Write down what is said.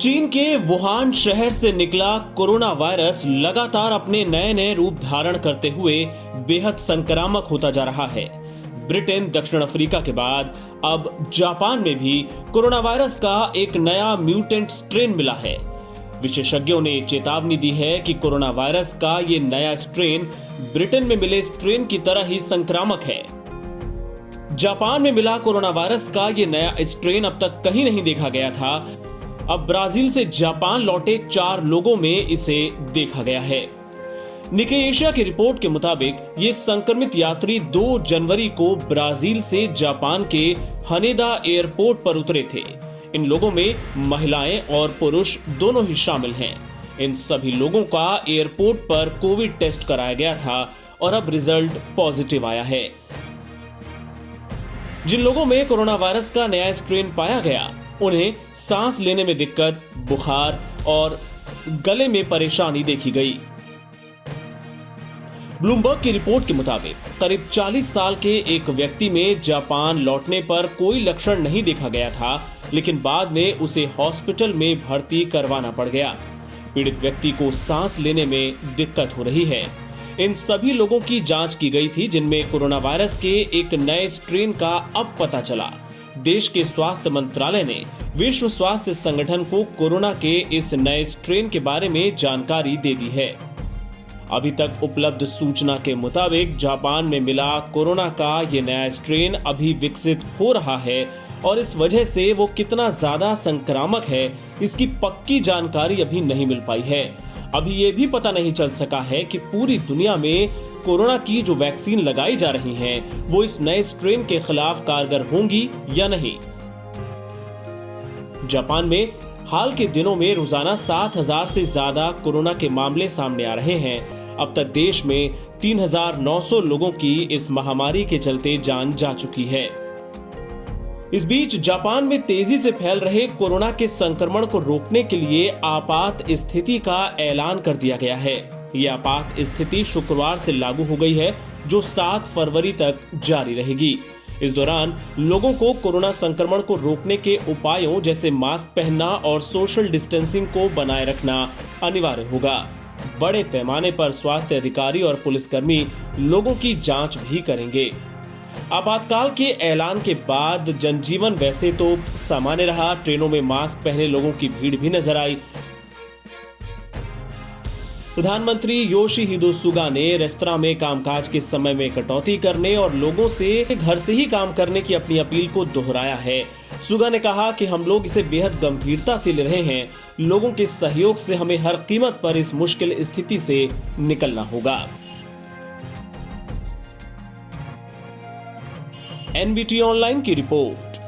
चीन के वुहान शहर से निकला कोरोना वायरस लगातार अपने नए नए रूप धारण करते हुए बेहद संक्रामक होता जा रहा है। ब्रिटेन, दक्षिण अफ्रीका के बाद अब जापान में भी कोरोना वायरस का एक नया म्यूटेंट स्ट्रेन मिला है। विशेषज्ञों ने चेतावनी दी है कि कोरोना वायरस का ये नया स्ट्रेन ब्रिटेन में मिले स्ट्रेन की तरह ही संक्रामक है। जापान में मिला कोरोना वायरस का ये नया स्ट्रेन अब तक कहीं नहीं देखा गया था। अब ब्राजील से जापान लौटे 4 लोगों में इसे देखा गया है। निकेई एशिया की रिपोर्ट के मुताबिक ये संक्रमित यात्री 2 जनवरी को ब्राजील से जापान के हनेदा एयरपोर्ट पर उतरे थे। इन लोगों में महिलाएं और पुरुष दोनों ही शामिल हैं। इन सभी लोगों का एयरपोर्ट पर कोविड टेस्ट कराया गया था और अब रिजल्ट पॉजिटिव आया है। जिन लोगों में कोरोना वायरस का नया स्ट्रेन पाया गया, उन्हें सांस लेने में दिक्कत, बुखार और गले में परेशानी देखी गई। ब्लूमबर्ग की रिपोर्ट के मुताबिक करीब 40 साल के एक व्यक्ति में जापान लौटने पर कोई लक्षण नहीं देखा गया था, लेकिन बाद में उसे हॉस्पिटल में भर्ती करवाना पड़ गया। पीड़ित व्यक्ति को सांस लेने में दिक्कत हो रही है। इन सभी लोगों की जांच की गई थी, जिनमें कोरोना वायरस के एक नए स्ट्रेन का अब पता चला। देश के स्वास्थ्य मंत्रालय ने विश्व स्वास्थ्य संगठन को कोरोना के इस नए स्ट्रेन के बारे में जानकारी दे दी है। अभी तक उपलब्ध सूचना के मुताबिक जापान में मिला कोरोना का ये नया स्ट्रेन अभी विकसित हो रहा है और इस वजह से वो कितना ज्यादा संक्रामक है, इसकी पक्की जानकारी अभी नहीं मिल पाई है। अभी ये भी पता नहीं चल सका है कि पूरी दुनिया में कोरोना की जो वैक्सीन लगाई जा रही हैं, वो इस नए स्ट्रेन के खिलाफ कारगर होंगी या नहीं। जापान में हाल के दिनों में रोजाना 7,000 से ज्यादा कोरोना के मामले सामने आ रहे हैं। अब तक देश में 3,900 लोगों की इस महामारी के चलते जान जा चुकी है। इस बीच जापान में तेजी से फैल रहे कोरोना के संक्रमण को रोकने के लिए आपात स्थिति का ऐलान कर दिया गया है। ये आपात स्थिति शुक्रवार से लागू हो गई है, जो 7 फरवरी तक जारी रहेगी। इस दौरान लोगों को कोरोना संक्रमण को रोकने के उपायों जैसे मास्क पहनना और सोशल डिस्टेंसिंग को बनाए रखना अनिवार्य होगा। बड़े पैमाने पर स्वास्थ्य अधिकारी और पुलिसकर्मी लोगों की जांच भी करेंगे। आपातकाल के ऐलान के बाद जनजीवन वैसे तो सामान्य रहा। ट्रेनों में मास्क पहने लोगों की भीड़ भी नजर आई। प्रधानमंत्री योशिहिदे सुगा ने रेस्तरां में कामकाज के समय में कटौती करने और लोगों से घर से ही काम करने की अपनी अपील को दोहराया है। सुगा ने कहा कि हम लोग इसे बेहद गंभीरता से ले रहे हैं। लोगों के सहयोग से हमें हर कीमत पर इस मुश्किल स्थिति से निकलना होगा। एनबीटी ऑनलाइन की रिपोर्ट।